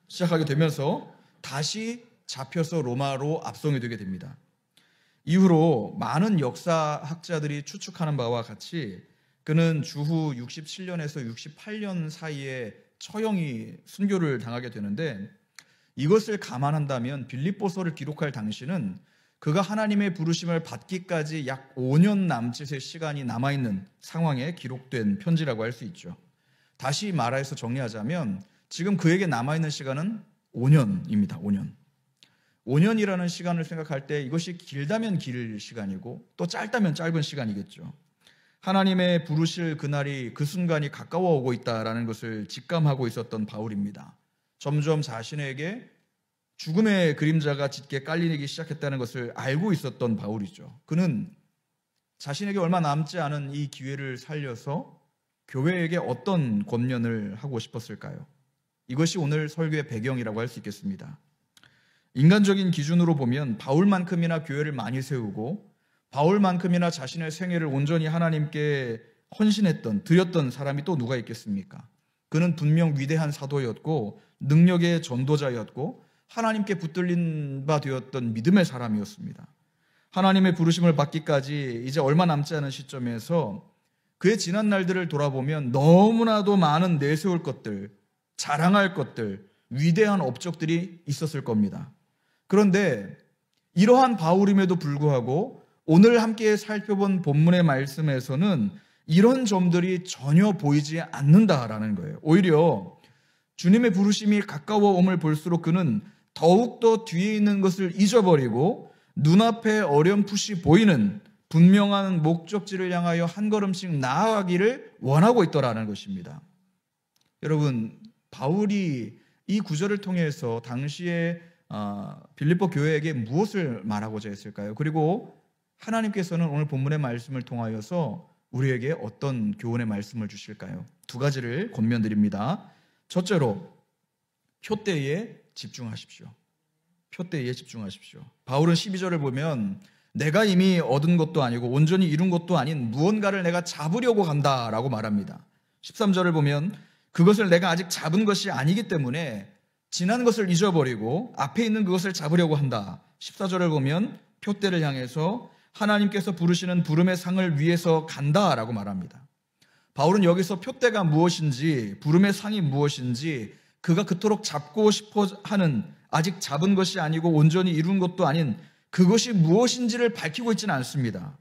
시작하게 되면서 다시 잡혀서 로마로 압송이 되게 됩니다. 이후로 많은 역사학자들이 추측하는 바와 같이 그는 주후 67년에서 68년 사이에 처형이 순교를 당하게 되는데, 이것을 감안한다면 빌립보서를 기록할 당시는 그가 하나님의 부르심을 받기까지 약 5년 남짓의 시간이 남아있는 상황에 기록된 편지라고 할 수 있죠. 다시 말해서 정리하자면 지금 그에게 남아있는 시간은 5년입니다. 5년. 5년이라는 시간을 생각할 때 이것이 길다면 길 시간이고 또 짧다면 짧은 시간이겠죠. 하나님의 부르실 그날이, 그 순간이 가까워 오고 있다라는 것을 직감하고 있었던 바울입니다. 점점 자신에게 죽음의 그림자가 짙게 깔리기 시작했다는 것을 알고 있었던 바울이죠. 그는 자신에게 얼마 남지 않은 이 기회를 살려서 교회에게 어떤 권면을 하고 싶었을까요? 이것이 오늘 설교의 배경이라고 할 수 있겠습니다. 인간적인 기준으로 보면 바울만큼이나 교회를 많이 세우고 바울만큼이나 자신의 생애를 온전히 하나님께 헌신했던, 드렸던 사람이 또 누가 있겠습니까? 그는 분명 위대한 사도였고 능력의 전도자였고 하나님께 붙들린 바 되었던 믿음의 사람이었습니다. 하나님의 부르심을 받기까지 이제 얼마 남지 않은 시점에서 그의 지난 날들을 돌아보면 너무나도 많은 내세울 것들, 자랑할 것들, 위대한 업적들이 있었을 겁니다. 그런데 이러한 바울임에도 불구하고 오늘 함께 살펴본 본문의 말씀에서는 이런 점들이 전혀 보이지 않는다라는 거예요. 오히려 주님의 부르심이 가까워 옴을 볼수록 그는 더욱더 뒤에 있는 것을 잊어버리고 눈앞에 어렴풋이 보이는 분명한 목적지를 향하여 한 걸음씩 나아가기를 원하고 있더라는 것입니다. 여러분, 바울이 이 구절을 통해서 당시에 빌립보 교회에게 무엇을 말하고자 했을까요? 그리고 하나님께서는 오늘 본문의 말씀을 통하여서 우리에게 어떤 교훈의 말씀을 주실까요? 두 가지를 권면드립니다. 첫째로, 표대에 집중하십시오. 표대에 집중하십시오. 바울은 12절을 보면 내가 이미 얻은 것도 아니고 온전히 이룬 것도 아닌 무언가를 내가 잡으려고 간다라고 말합니다. 13절을 보면 그것을 내가 아직 잡은 것이 아니기 때문에 지난 것을 잊어버리고 앞에 있는 그것을 잡으려고 한다. 14절을 보면 표대를 향해서 하나님께서 부르시는 부름의 상을 위해서 간다라고 말합니다. 바울은 여기서 표대가 무엇인지, 부름의 상이 무엇인지, 그가 그토록 잡고 싶어 하는, 아직 잡은 것이 아니고 온전히 이룬 것도 아닌 그것이 무엇인지를 밝히고 있지는 않습니다.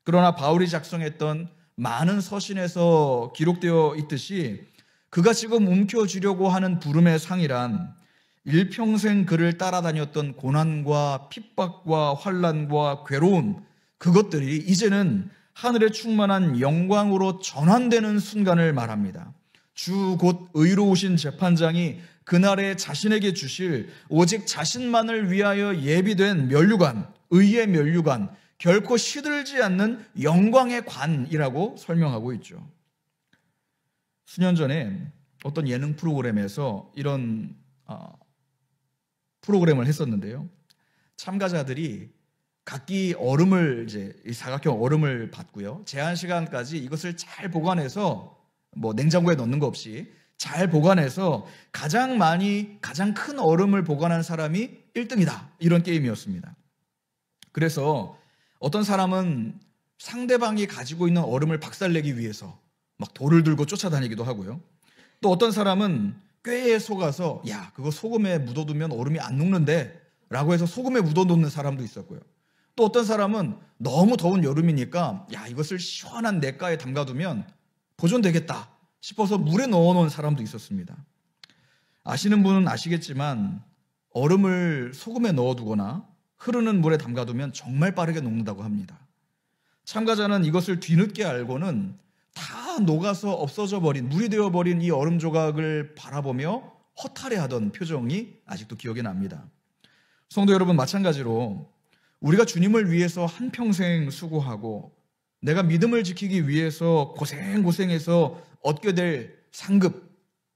그러나 바울이 작성했던 많은 서신에서 기록되어 있듯이 그가 지금 움켜쥐려고 하는 부름의 상이란 일평생 그를 따라다녔던 고난과 핍박과 환난과 괴로움, 그것들이 이제는 하늘에 충만한 영광으로 전환되는 순간을 말합니다. 주 곧 의로우신 재판장이 그날에 자신에게 주실 오직 자신만을 위하여 예비된 면류관, 의의 면류관, 결코 시들지 않는 영광의 관이라고 설명하고 있죠. 수년 전에 어떤 예능 프로그램에서 이런 프로그램을 했었는데요. 참가자들이 각기 얼음을, 이제 사각형 얼음을 받고요. 제한 시간까지 이것을 잘 보관해서, 냉장고에 넣는 거 없이 잘 보관해서 가장 큰 얼음을 보관한 사람이 1등이다. 이런 게임이었습니다. 그래서 어떤 사람은 상대방이 가지고 있는 얼음을 박살내기 위해서 막 돌을 들고 쫓아다니기도 하고요. 또 어떤 사람은 꾀에 속아서 그거 소금에 묻어두면 얼음이 안 녹는데 라고 해서 소금에 묻어놓는 사람도 있었고요. 또 어떤 사람은 너무 더운 여름이니까 이것을 시원한 냇가에 담가두면 보존되겠다 싶어서 물에 넣어놓은 사람도 있었습니다. 아시는 분은 아시겠지만 얼음을 소금에 넣어두거나 흐르는 물에 담가두면 정말 빠르게 녹는다고 합니다. 참가자는 이것을 뒤늦게 알고는 다 녹아서 없어져 버린, 물이 되어버린 이 얼음 조각을 바라보며 허탈해하던 표정이 아직도 기억이 납니다. 성도 여러분, 마찬가지로 우리가 주님을 위해서 한평생 수고하고 내가 믿음을 지키기 위해서 고생해서 얻게 될 상급,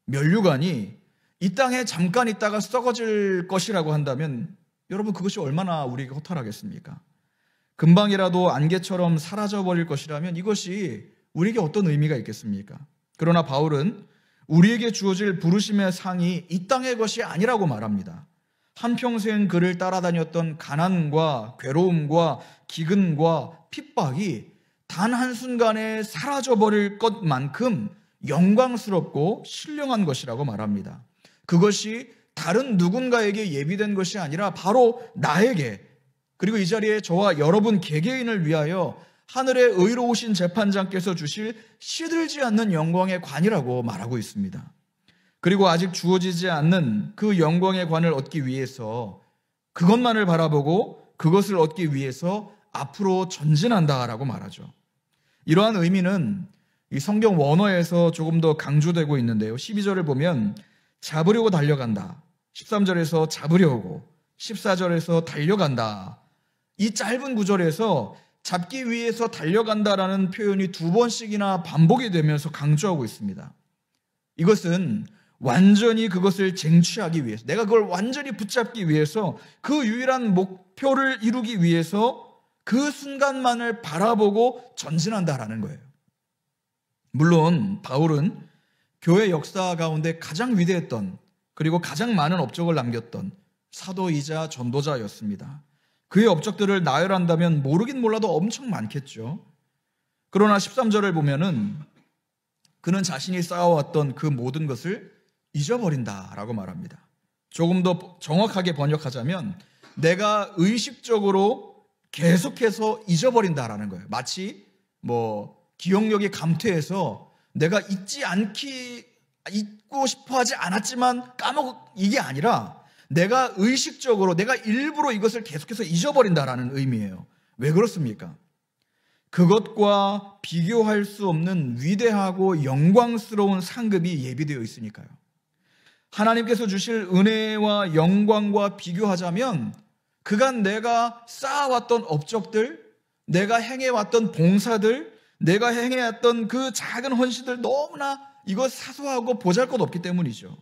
면류관이 이 땅에 잠깐 있다가 썩어질 것이라고 한다면 여러분, 그것이 얼마나 우리에게 허탈하겠습니까? 금방이라도 안개처럼 사라져버릴 것이라면 이것이 우리에게 어떤 의미가 있겠습니까? 그러나 바울은 우리에게 주어질 부르심의 상이 이 땅의 것이 아니라고 말합니다. 한평생 그를 따라다녔던 가난과 괴로움과 기근과 핍박이 단 한순간에 사라져버릴 것만큼 영광스럽고 신령한 것이라고 말합니다. 그것이 다른 누군가에게 예비된 것이 아니라 바로 나에게, 그리고 이 자리에 저와 여러분 개개인을 위하여 하늘의 의로우신 재판장께서 주실 시들지 않는 영광의 관이라고 말하고 있습니다. 그리고 아직 주어지지 않는 그 영광의 관을 얻기 위해서, 그것만을 바라보고 그것을 얻기 위해서 앞으로 전진한다라고 말하죠. 이러한 의미는 이 성경 원어에서 조금 더 강조되고 있는데요. 12절을 보면 잡으려고 달려간다, 13절에서 잡으려고, 14절에서 달려간다. 이 짧은 구절에서 잡기 위해서 달려간다라는 표현이 2번씩이나 반복이 되면서 강조하고 있습니다. 이것은 완전히 그것을 쟁취하기 위해서, 내가 그걸 완전히 붙잡기 위해서, 그 유일한 목표를 이루기 위해서 그 순간만을 바라보고 전진한다라는 거예요. 물론 바울은 교회 역사 가운데 가장 위대했던, 그리고 가장 많은 업적을 남겼던 사도이자 전도자였습니다. 그의 업적들을 나열한다면 모르긴 몰라도 엄청 많겠죠. 그러나 13절을 보면은 그는 자신이 쌓아왔던 그 모든 것을 잊어버린다라고 말합니다. 조금 더 정확하게 번역하자면 내가 의식적으로 계속해서 잊어버린다라는 거예요. 마치 기억력이 감퇴해서 내가 잊고 싶어 하지 않았지만 이게 아니라 내가 의식적으로, 내가 일부러 이것을 계속해서 잊어버린다라는 의미예요. 왜 그렇습니까? 그것과 비교할 수 없는 위대하고 영광스러운 상급이 예비되어 있으니까요. 하나님께서 주실 은혜와 영광과 비교하자면 그간 내가 쌓아왔던 업적들, 내가 행해왔던 봉사들, 내가 행해왔던 그 작은 헌신들, 너무나 이거 사소하고 보잘것없기 때문이죠.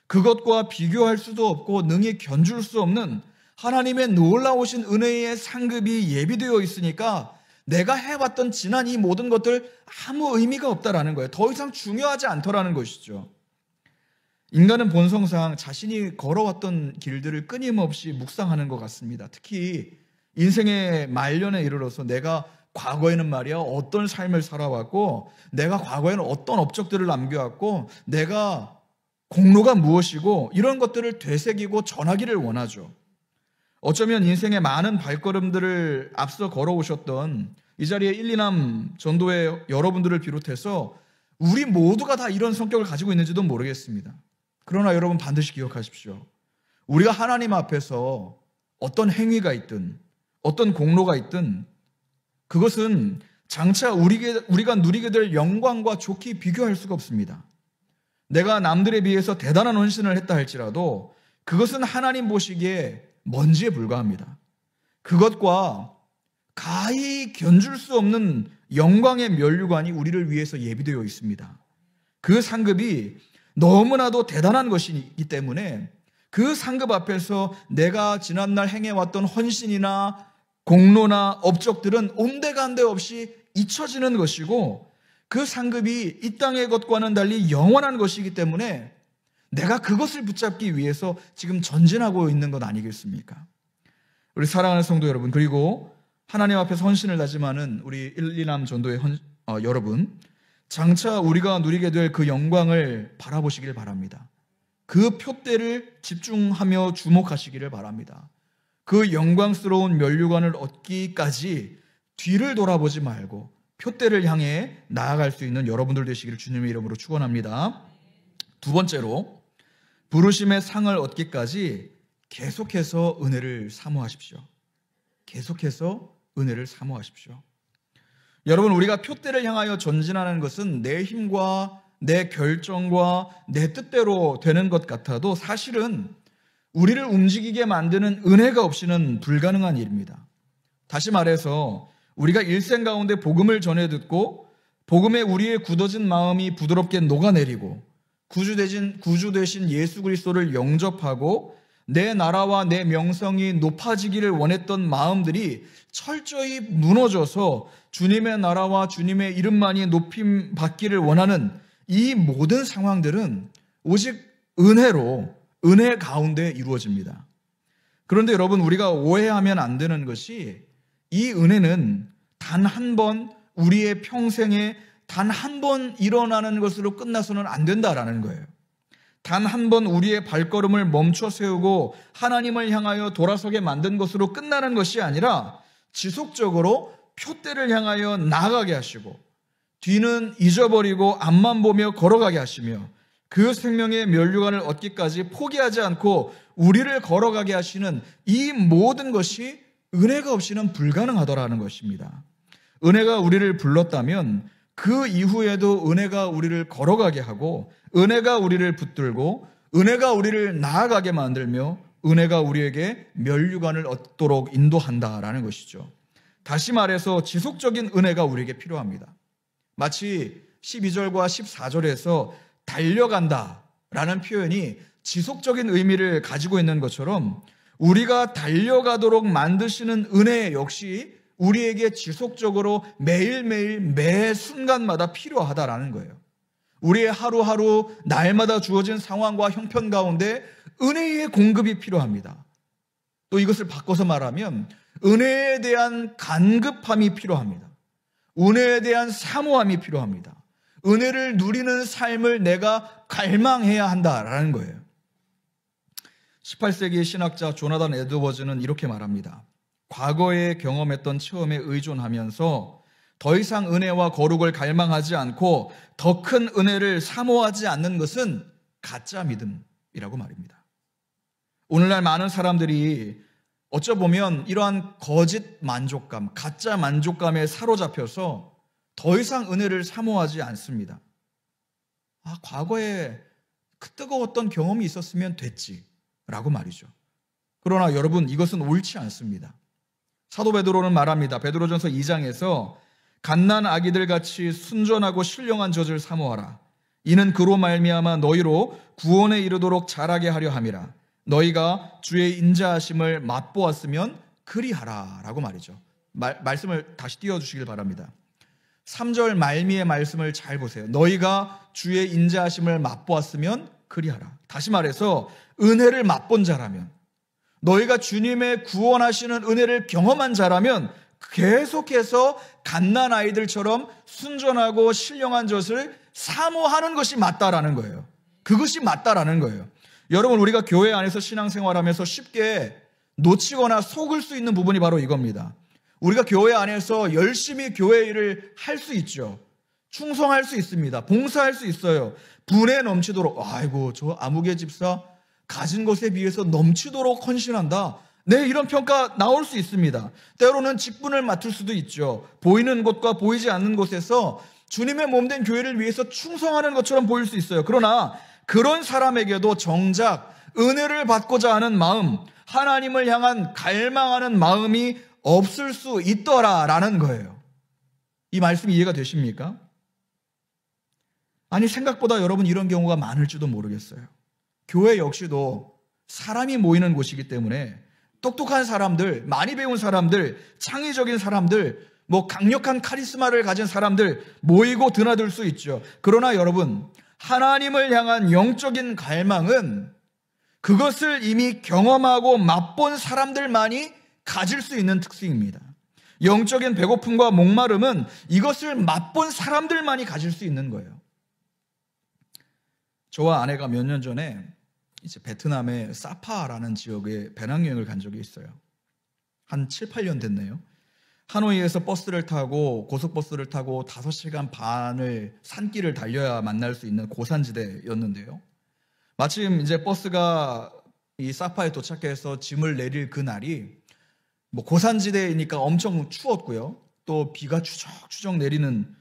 그것과 비교할 수도 없고 능히 견줄 수 없는 하나님의 놀라우신 은혜의 상급이 예비되어 있으니까 내가 해왔던 지난 이 모든 것들 아무 의미가 없다라는 거예요. 더 이상 중요하지 않더라는 것이죠. 인간은 본성상 자신이 걸어왔던 길들을 끊임없이 묵상하는 것 같습니다. 특히 인생의 말년에 이르러서 내가 과거에는 말이야 어떤 삶을 살아왔고, 내가 과거에는 어떤 업적들을 남겨왔고, 내가 공로가 무엇이고, 이런 것들을 되새기고 전하기를 원하죠. 어쩌면 인생의 많은 발걸음들을 앞서 걸어오셨던 이 자리에 1, 2남 전도의 여러분들을 비롯해서 우리 모두가 다 이런 성격을 가지고 있는지도 모르겠습니다. 그러나 여러분 반드시 기억하십시오. 우리가 하나님 앞에서 어떤 행위가 있든 어떤 공로가 있든 그것은 장차 우리가 누리게 될 영광과 좋게 비교할 수가 없습니다. 내가 남들에 비해서 대단한 헌신을 했다 할지라도 그것은 하나님 보시기에 먼지에 불과합니다. 그것과 가히 견줄 수 없는 영광의 면류관이 우리를 위해서 예비되어 있습니다. 그 상급이 너무나도 대단한 것이기 때문에 그 상급 앞에서 내가 지난날 행해왔던 헌신이나 공로나 업적들은 온데간데 없이 잊혀지는 것이고, 그 상급이 이 땅의 것과는 달리 영원한 것이기 때문에 내가 그것을 붙잡기 위해서 지금 전진하고 있는 것 아니겠습니까? 우리 사랑하는 성도 여러분, 그리고 하나님 앞에서 헌신을 다짐하는 우리 1, 2남 전도의 여러분, 장차 우리가 누리게 될 그 영광을 바라보시길 바랍니다. 그 표대를 집중하며 주목하시기를 바랍니다. 그 영광스러운 면류관을 얻기까지 뒤를 돌아보지 말고 표대를 향해 나아갈 수 있는 여러분들 되시기를 주님의 이름으로 축원합니다. 두 번째로, 부르심의 상을 얻기까지 계속해서 은혜를 사모하십시오. 계속해서 은혜를 사모하십시오. 여러분, 우리가 표대를 향하여 전진하는 것은 내 힘과 내 결정과 내 뜻대로 되는 것 같아도 사실은 우리를 움직이게 만드는 은혜가 없이는 불가능한 일입니다. 다시 말해서 우리가 일생 가운데 복음을 전해 듣고 복음에 우리의 굳어진 마음이 부드럽게 녹아내리고 구주 되신 예수 그리스도를 영접하고 내 나라와 내 명성이 높아지기를 원했던 마음들이 철저히 무너져서 주님의 나라와 주님의 이름만이 높임 받기를 원하는 이 모든 상황들은 오직 은혜로, 은혜 가운데 이루어집니다. 그런데 여러분, 우리가 오해하면 안 되는 것이 이 은혜는 단 한 번, 우리의 평생에 단 한 번 일어나는 것으로 끝나서는 안 된다라는 거예요. 단 한 번 우리의 발걸음을 멈춰 세우고 하나님을 향하여 돌아서게 만든 것으로 끝나는 것이 아니라 지속적으로 표대를 향하여 나아가게 하시고 뒤는 잊어버리고 앞만 보며 걸어가게 하시며 그 생명의 면류관을 얻기까지 포기하지 않고 우리를 걸어가게 하시는 이 모든 것이 은혜가 없이는 불가능하더라는 것입니다. 은혜가 우리를 불렀다면 그 이후에도 은혜가 우리를 걸어가게 하고 은혜가 우리를 붙들고 은혜가 우리를 나아가게 만들며 은혜가 우리에게 면류관을 얻도록 인도한다라는 것이죠. 다시 말해서 지속적인 은혜가 우리에게 필요합니다. 마치 12절과 14절에서 달려간다라는 표현이 지속적인 의미를 가지고 있는 것처럼 우리가 달려가도록 만드시는 은혜 역시 우리에게 지속적으로 매일매일 매 순간마다 필요하다라는 거예요. 우리의 하루하루 날마다 주어진 상황과 형편 가운데 은혜의 공급이 필요합니다. 또 이것을 바꿔서 말하면 은혜에 대한 간급함이 필요합니다. 은혜에 대한 사모함이 필요합니다. 은혜를 누리는 삶을 내가 갈망해야 한다라는 거예요. 18세기 신학자 조나단 에드워즈는 이렇게 말합니다. 과거에 경험했던 체험에 의존하면서 더 이상 은혜와 거룩을 갈망하지 않고 더 큰 은혜를 사모하지 않는 것은 가짜 믿음이라고 말입니다. 오늘날 많은 사람들이 어쩌보면 이러한 거짓 만족감, 가짜 만족감에 사로잡혀서 더 이상 은혜를 사모하지 않습니다. 과거에 그 뜨거웠던 경험이 있었으면 됐지 라고 말이죠. 그러나 여러분, 이것은 옳지 않습니다. 사도 베드로는 말합니다. 베드로전서 2장에서 갓난 아기들 같이 순전하고 신령한 젖을 사모하라. 이는 그로 말미암아 너희로 구원에 이르도록 자라게 하려 함이라. 너희가 주의 인자하심을 맛보았으면 그리하라 라고 말이죠. 말씀을 다시 띄워주시길 바랍니다. 3절 말미의 말씀을 잘 보세요. 너희가 주의 인자하심을 맛보았으면 그리하라. 다시 말해서 은혜를 맛본 자라면, 너희가 주님의 구원하시는 은혜를 경험한 자라면 계속해서 갓난 아이들처럼 순전하고 신령한 젖을 사모하는 것이 맞다라는 거예요. 그것이 맞다라는 거예요. 여러분, 우리가 교회 안에서 신앙생활하면서 쉽게 놓치거나 속을 수 있는 부분이 바로 이겁니다. 우리가 교회 안에서 열심히 교회 일을 할 수 있죠. 충성할 수 있습니다. 봉사할 수 있어요. 분에 넘치도록, 아이고 저 아무개 집사 가진 것에 비해서 넘치도록 헌신한다. 네, 이런 평가 나올 수 있습니다. 때로는 직분을 맡을 수도 있죠. 보이는 곳과 보이지 않는 곳에서 주님의 몸된 교회를 위해서 충성하는 것처럼 보일 수 있어요. 그러나 그런 사람에게도 정작 은혜를 받고자 하는 마음, 하나님을 향한 갈망하는 마음이 없을 수 있더라라는 거예요. 이 말씀이 이해가 되십니까? 아니, 생각보다 여러분 이런 경우가 많을지도 모르겠어요. 교회 역시도 사람이 모이는 곳이기 때문에 똑똑한 사람들, 많이 배운 사람들, 창의적인 사람들, 강력한 카리스마를 가진 사람들 모이고 드나들 수 있죠. 그러나 여러분, 하나님을 향한 영적인 갈망은 그것을 이미 경험하고 맛본 사람들만이 가질 수 있는 특징입니다. 영적인 배고픔과 목마름은 이것을 맛본 사람들만이 가질 수 있는 거예요. 저와 아내가 몇 년 전에 이제 베트남의 사파라는 지역에 배낭여행을 간 적이 있어요. 한 7, 8년 됐네요. 하노이에서 버스를 타고 고속버스를 타고 5시간 반을 산길을 달려야 만날 수 있는 고산지대였는데요. 마침 이제 버스가 이 사파에 도착해서 짐을 내릴 그 날이 고산지대이니까 엄청 추웠고요. 또 비가 추적추적 내리는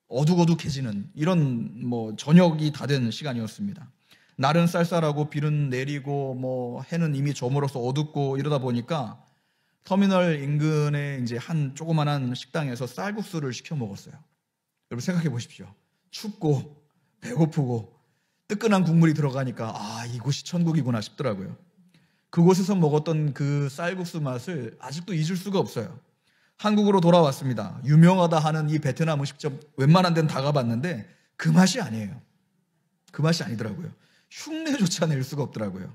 어둑어둑해지는 이런 저녁이 다 된 시간이었습니다. 날은 쌀쌀하고 비는 내리고 해는 이미 저물어서 어둡고 이러다 보니까 터미널 인근에 이제 한 조그만한 식당에서 쌀국수를 시켜 먹었어요. 여러분 생각해 보십시오. 춥고 배고프고 뜨끈한 국물이 들어가니까 이곳이 천국이구나 싶더라고요. 그곳에서 먹었던 그 쌀국수 맛을 아직도 잊을 수가 없어요. 한국으로 돌아왔습니다. 유명하다 하는 이 베트남 음식점 웬만한 데는 다 가봤는데 그 맛이 아니에요. 그 맛이 아니더라고요. 흉내조차 낼 수가 없더라고요.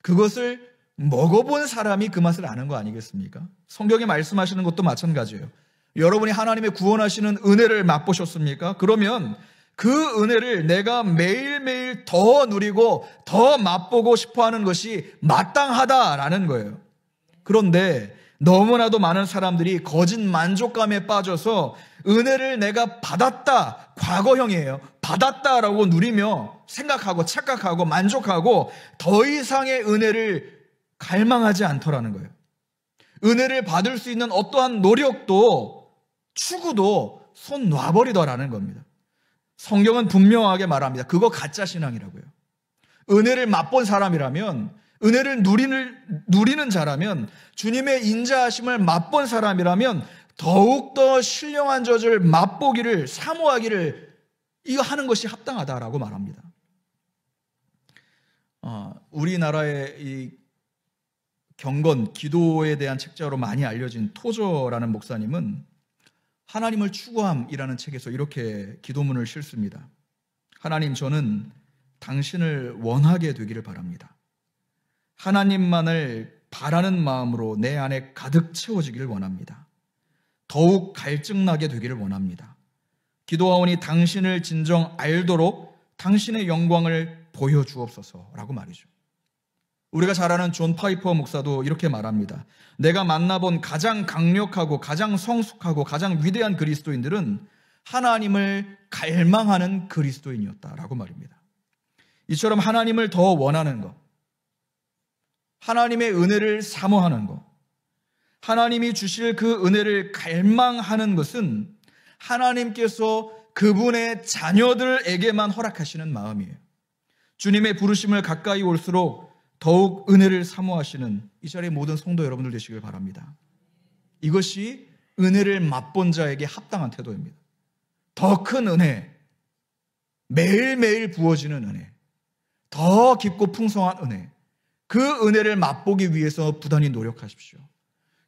그것을 먹어본 사람이 그 맛을 아는 거 아니겠습니까? 성경에 말씀하시는 것도 마찬가지예요. 여러분이 하나님의 구원하시는 은혜를 맛보셨습니까? 그러면 그 은혜를 내가 매일매일 더 누리고 더 맛보고 싶어하는 것이 마땅하다라는 거예요. 그런데 너무나도 많은 사람들이 거짓 만족감에 빠져서 은혜를 내가 받았다, 과거형이에요. 받았다라고 누리며 생각하고 착각하고 만족하고 더 이상의 은혜를 갈망하지 않더라는 거예요. 은혜를 받을 수 있는 어떠한 노력도 추구도 손 놔버리더라는 겁니다. 성경은 분명하게 말합니다. 그거 가짜 신앙이라고요. 은혜를 맛본 사람이라면, 은혜를 누리는 자라면, 주님의 인자하심을 맛본 사람이라면 더욱더 신령한 젖을 맛보기를, 사모하기를 이거 하는 것이 합당하다라고 말합니다. 우리나라의 이 경건, 기도에 대한 책자로 많이 알려진 토저라는 목사님은 하나님을 추구함이라는 책에서 이렇게 기도문을 싣습니다. 하나님, 저는 당신을 원하게 되기를 바랍니다. 하나님만을 바라는 마음으로 내 안에 가득 채워지기를 원합니다. 더욱 갈증나게 되기를 원합니다. 기도하오니 당신을 진정 알도록 당신의 영광을 보여주옵소서라고 말이죠. 우리가 잘 아는 존 파이퍼 목사도 이렇게 말합니다. 내가 만나본 가장 강력하고 가장 성숙하고 가장 위대한 그리스도인들은 하나님을 갈망하는 그리스도인이었다라고 말입니다. 이처럼 하나님을 더 원하는 것, 하나님의 은혜를 사모하는 것, 하나님이 주실 그 은혜를 갈망하는 것은 하나님께서 그분의 자녀들에게만 허락하시는 마음이에요. 주님의 부르심을 가까이 올수록 더욱 은혜를 사모하시는 이 자리의 모든 성도 여러분들 되시길 바랍니다. 이것이 은혜를 맛본 자에게 합당한 태도입니다. 더 큰 은혜, 매일매일 부어지는 은혜, 더 깊고 풍성한 은혜, 그 은혜를 맛보기 위해서 부단히 노력하십시오.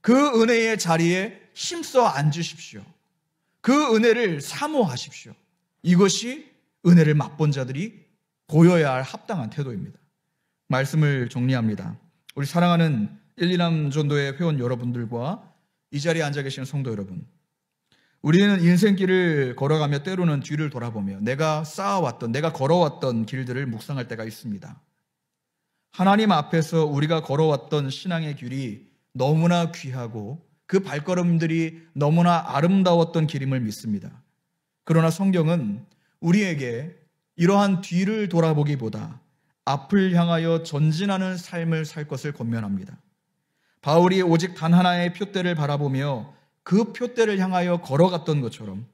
그 은혜의 자리에 힘써 앉으십시오. 그 은혜를 사모하십시오. 이것이 은혜를 맛본 자들이 보여야 할 합당한 태도입니다. 말씀을 정리합니다. 우리 사랑하는 1, 2남 전도의 회원 여러분들과 이 자리에 앉아 계시는 성도 여러분, 우리는 인생길을 걸어가며 때로는 뒤를 돌아보며 내가 쌓아왔던, 내가 걸어왔던 길들을 묵상할 때가 있습니다. 하나님 앞에서 우리가 걸어왔던 신앙의 길이 너무나 귀하고 그 발걸음들이 너무나 아름다웠던 길임을 믿습니다. 그러나 성경은 우리에게 이러한 뒤를 돌아보기보다 앞을 향하여 전진하는 삶을 살 것을 권면합니다. 바울이 오직 단 하나의 표대를 바라보며 그 표대를 향하여 걸어갔던 것처럼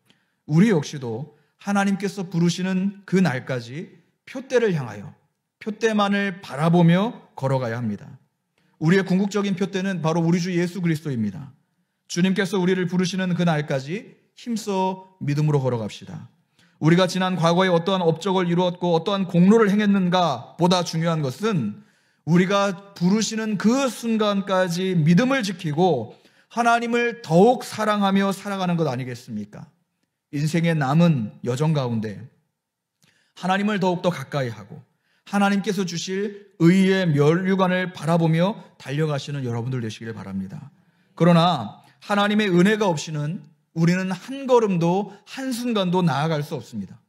우리 역시도 하나님께서 부르시는 그 날까지 표대를 향하여 표대만을 바라보며 걸어가야 합니다. 우리의 궁극적인 표대는 바로 우리 주 예수 그리스도입니다. 주님께서 우리를 부르시는 그 날까지 힘써 믿음으로 걸어갑시다. 우리가 지난 과거에 어떠한 업적을 이루었고 어떠한 공로를 행했는가 보다 중요한 것은 우리가 부르시는 그 순간까지 믿음을 지키고 하나님을 더욱 사랑하며 살아가는 것 아니겠습니까? 인생의 남은 여정 가운데 하나님을 더욱더 가까이 하고 하나님께서 주실 의의 면류관을 바라보며 달려가시는 여러분들 되시길 바랍니다. 그러나 하나님의 은혜가 없이는 우리는 한 걸음도 한순간도 나아갈 수 없습니다.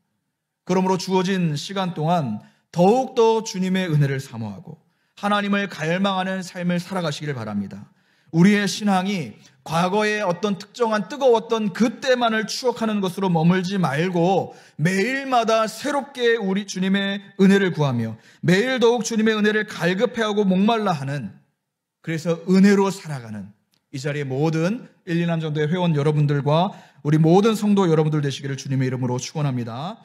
그러므로 주어진 시간 동안 더욱더 주님의 은혜를 사모하고 하나님을 갈망하는 삶을 살아가시길 바랍니다. 우리의 신앙이 과거의 어떤 특정한 뜨거웠던 그때만을 추억하는 것으로 머물지 말고 매일마다 새롭게 우리 주님의 은혜를 구하며 매일 더욱 주님의 은혜를 갈급해하고 목말라 하는, 그래서 은혜로 살아가는 이 자리에 모든 1, 2남 전도의 회원 여러분들과 우리 모든 성도 여러분들 되시기를 주님의 이름으로 축원합니다.